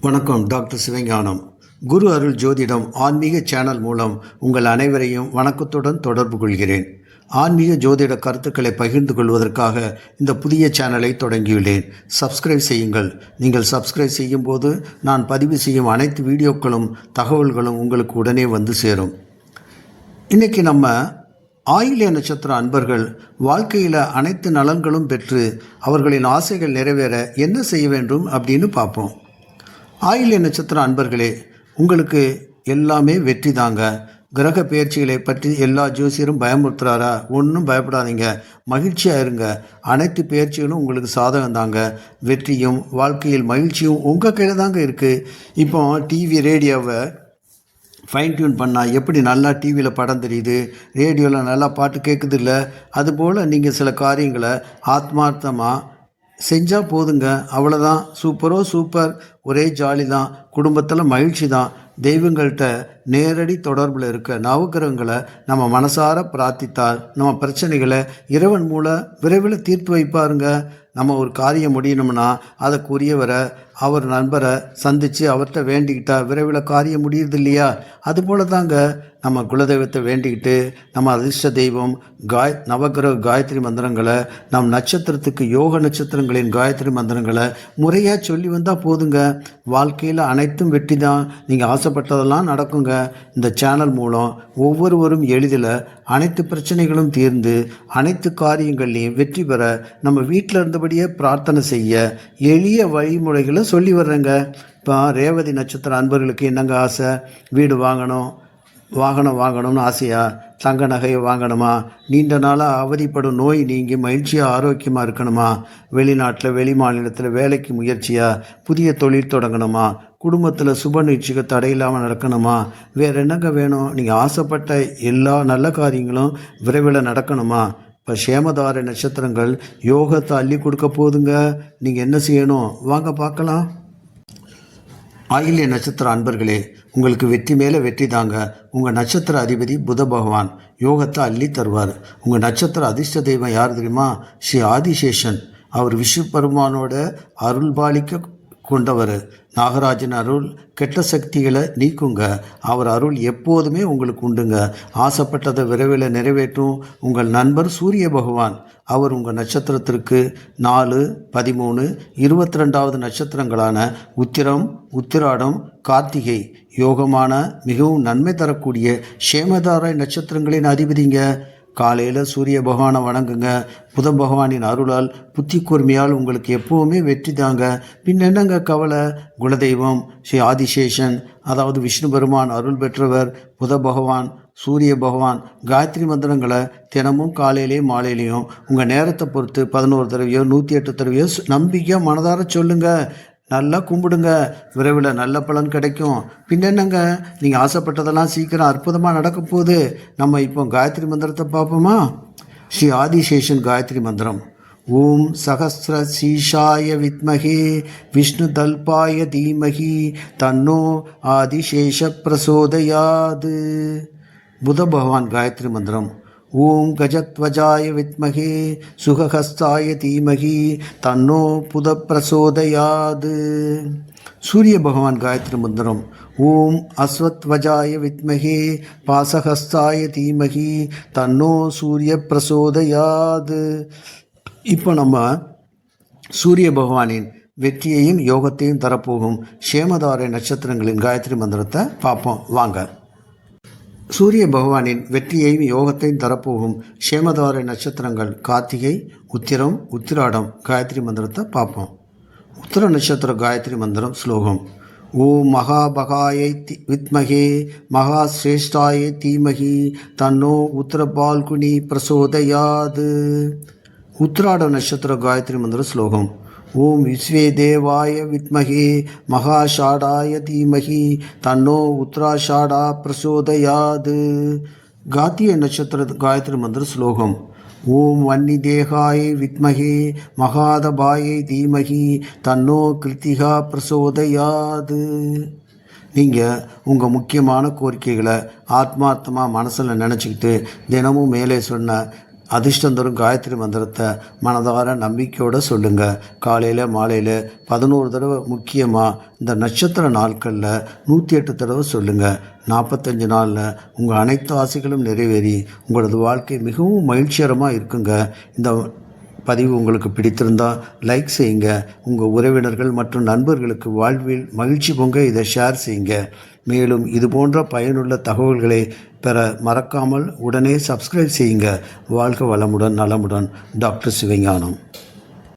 வணக்கம். டாக்டர் சிவஞானம். குரு அருள் ஜோதிடம் ஆன்மீக சேனல் மூலம் உங்கள் அனைவரையும் வணக்கத்துடன் தொடர்பு கொள்கிறேன். ஆன்மீக ஜோதிட கருத்துக்களை பகிர்ந்து கொள்வதற்காக இந்த புதிய சேனலை தொடங்கியுள்ளேன். சப்ஸ்கிரைப் செய்யுங்கள். நீங்கள் சப்ஸ்கிரைப் செய்யும் போது நான் பதிவு செய்யும் அனைத்து வீடியோக்களும் தகவல்களும் உங்களுக்கு உடனே வந்து சேரும். இன்றைக்கி நம்ம ஆயில்ய நட்சத்திர அன்பர்கள் வாழ்க்கையில் அனைத்து நலன்களும் பெற்று அவர்களின் ஆசைகள் நிறைவேற என்ன செய்ய வேண்டும் அப்படின்னு பார்ப்போம். ஆயில்ய நட்சத்திர அன்பர்களே, உங்களுக்கு எல்லாமே வெற்றி தாங்க. கிரக பயிற்சிகளை பற்றி எல்லா ஜோசியரும் பயமுறுத்துறாரா? ஒன்றும் பயப்படாதீங்க, மகிழ்ச்சியாக இருங்க. அனைத்து பயிற்சிகளும் உங்களுக்கு சாதகம் தாங்க. வெற்றியும் வாழ்க்கையில் மகிழ்ச்சியும் உங்கள் கையில் தாங்க இருக்குது. இப்போ டிவி ரேடியோவை ஃபைன் டியூன் பண்ணால் எப்படி நல்லா டிவியில் படம் தெரியுது, ரேடியோவில் நல்லா பாட்டு கேட்குது இல்லை? அதுபோல் நீங்கள் சில காரியங்களை ஆத்மார்த்தமாக செஞ்சால் போதுங்க. அவ்வளோதான். சூப்பரோ சூப்பர். ஒரே ஜாலி தான். குடும்பத்தில் மகிழ்ச்சி தான். தெய்வங்கள்கிட்ட நேரடி தொடர்பில் இருக்க நவகிரகங்களை நம்ம மனசார பிரார்த்தித்தால் நம்ம பிரச்சனைகளை இறைவன் மூலம் விரைவில் தீர்த்து வைப்பாருங்க. நம்ம ஒரு காரியம் முடியணும்னா அதற்குரியவரை அவர் நண்பரை சந்தித்து அவர்கிட்ட வேண்டிக்கிட்டா விரைவில் காரியம் முடியுது இல்லையா? அதுபோல தாங்க நம்ம குலதெய்வத்தை வேண்டிக்கிட்டு நம்ம அதிர்ஷ்ட தெய்வம் நவகிரக காயத்ரி மந்திரங்களை நம் நட்சத்திரத்துக்கு யோக நட்சத்திரங்களின் காயத்ரி மந்திரங்களை முறையாக சொல்லி வந்தால் போதுங்க. வாழ்க்கையில் அனைத்தும் வெற்றி தான். நீங்கள் ஆசைப்பட்டதெல்லாம் நடக்குங்க. இந்த சேனல் மூலம் ஒவ்வொருவரும் எளிதில் அனைத்து பிரச்சனைகளும் தீர்ந்து அனைத்து காரியங்கள்லையும் வெற்றி பெற நம்ம வீட்டில் இருந்தபடியே பிரார்த்தனை செய்ய எளிய வழிமுறைகளை சொல்லி வர்றேங்க. இப்போ ரேவதி நட்சத்திர அன்பர்களுக்கு என்னங்க ஆசை? வீடு வாங்கணும், வாகனம் வாங்கணும்னு ஆசையா? தங்க நகையை வாங்கணுமா? நீண்ட நாளாக அவதிப்படும் நோய் நீங்கி மகிழ்ச்சியாக ஆரோக்கியமாக இருக்கணுமா? வெளிநாட்டில் வெளி மாநிலத்தில் வேலைக்கு முயற்சியா? புதிய தொழில் தொடங்கணுமா? குடும்பத்தில் சுப நிகழ்ச்சிக்கு தடையில்லாமல் நடக்கணுமா? வேறு என்னங்க வேணும்? நீங்கள் ஆசைப்பட்ட எல்லா நல்ல காரியங்களும் விரைவில் நடக்கணுமா? இப்போ சேமதார நட்சத்திரங்கள் யோகத்தை அள்ளி கொடுக்க போதுங்க. நீங்கள் என்ன செய்யணும் வாங்க பார்க்கலாம். ஆயில்ய நட்சத்திர அன்பர்களே, உங்களுக்கு வெற்றி மேலே வெற்றி தாங்க. உங்கள் நட்சத்திர அதிபதி புத பகவான் யோகத்தை அள்ளி தருவார். உங்கள் நட்சத்திர அதிர்ஷ்ட தெய்வம் யார் தெரியுமா? ஸ்ரீ ஆதிசேஷன். அவர் விஷ்ணு பெருமானோட அருள்பாலிக்க கொண்டவர். நாகராஜன் அருள் கெட்ட சக்திகளை நீக்குங்க. அவர் அருள் எப்போதுமே உங்களுக்கு உண்டுங்க. ஆசைப்பட்டதை விரைவில் நிறைவேற்றும் உங்கள் நண்பர் சூரிய பகவான். அவர் உங்கள் நட்சத்திரத்திற்கு 4, 13, 22வது நட்சத்திரங்களான உத்திரம், உத்திராடம், கார்த்திகை யோகமான மிகவும் நன்மை தரக்கூடிய சேமதாராய் நட்சத்திரங்களின் அதிபதிங்க. காலையில் சூரிய பகவானை வணங்குங்க. புத பகவானின் அருளால் புத்தி கூர்மையால் உங்களுக்கு எப்போவுமே வெற்றி தாங்க. பின் என்னங்க கவலை? குலதெய்வம் ஸ்ரீ ஆதிசேஷன், அதாவது விஷ்ணு பெருமான் அருள் பெற்றவர் புத பகவான், சூரிய பகவான் காயத்ரி மந்திரங்களை தினமும் காலையிலையும் மாலையிலையும் உங்கள் நேரத்தை பொறுத்து 11 தடவையோ 108 தடவையோ நம்பிக்கையாக மனதார சொல்லுங்கள். நல்லா கும்பிடுங்க. விரைவில் நல்ல பலன் கிடைக்கும். பின்னென்னங்க, நீங்கள் ஆசைப்பட்டதெல்லாம் சீக்கிரம் அற்புதமாக நடக்க போகுது. நம்ம இப்போ காயத்ரி மந்திரத்தை பார்ப்போமா? ஸ்ரீ ஆதிசேஷன் காயத்ரி மந்திரம். ஓம் சகஸ்ர சீஷாய வித்மகே விஷ்ணு தல்பாய தீமகி தன்னோ ஆதிசேஷ பிரசோதயாது. புத பகவான் காயத்ரி மந்திரம். ஓம் கஜத்வஜாய வித்மகே சுகஹஸ்தாய தீமகி தன்னோ புத பிரசோதயாது. சூரிய பகவான் காயத்ரி மந்திரம். ஓம் அஸ்வத்வஜாய வித்மகே பாசஹஸ்தாய தீமகி தன்னோ சூரிய பிரசோதயாது. இப்போ நம்ம சூரிய பகவானின் வெற்றியையும் யோகத்தையும் தரப்போகும் சேமதார நட்சத்திரங்களின் காயத்ரி மந்திரத்தை பார்ப்போம் வாங்க. சூரிய பகவானின் வெற்றியையும் யோகத்தையும் தரப்போகும் சேமதார நட்சத்திரங்கள் கார்த்திகை, உத்திரம், உத்திராடம் காயத்ரி மந்திரத்தை பார்ப்போம். உத்திர நட்சத்திர காயத்ரி மந்திரம் ஸ்லோகம். ஓம் மகாபகாயை வித்மகே மகா சிரேஷ்டாய தீமகி தன்னோ உத்திர பால்குனி பிரசோதயாது. உத்திராட நட்சத்திர காயத்ரி மந்திர ஸ்லோகம். ஓம் விஸ்வே தேவாய வித்மகே மகாஷாடாய தீமகி தன்னோ உத்ராஷாடா பிரசோதயாது. கார்த்திகை நட்சத்திர காயத்ரி மந்திர ஸ்லோகம். ஓம் வன்னி தேகாய வித்மகே மகாதபாயை தீமகி தன்னோ கிருத்திகா பிரசோதயாது. நீங்கள் உங்கள் முக்கியமான கோரிக்கைகளை ஆத்மார்த்தமாக மனசில் நினச்சிக்கிட்டு தினமும் மேலே சொன்ன அதிர்ஷ்டம் தரும் காயத்ரி மந்திரத்தை மனதார நம்பிக்கையோடு சொல்லுங்கள். காலையில் மாலையில் 11 தடவை, முக்கியமாக இந்த நட்சத்திர நாட்களில் 108 தடவை சொல்லுங்கள். 45 நாளில் உங்கள் அனைத்து ஆசைகளும் நிறைவேறி உங்களது வாழ்க்கை மிகவும் மகிழ்ச்சிகரமாக இருக்குங்க. இந்த பதிவு உங்களுக்கு பிடித்திருந்தால் லைக் செய்யுங்க. உங்கள் உறவினர்கள் மற்றும் நண்பர்களுக்கு வாழ்வில் மகிழ்ச்சி பொங்க இதை ஷேர் செய்யுங்க. மேலும் இது போன்ற பயனுள்ள தகவல்களை பெற மறக்காமல் உடனே சப்ஸ்கிரைப் செய்யுங்க. வாழ்க வளமுடன், நலமுடன். டாக்டர் சிவஞானம்.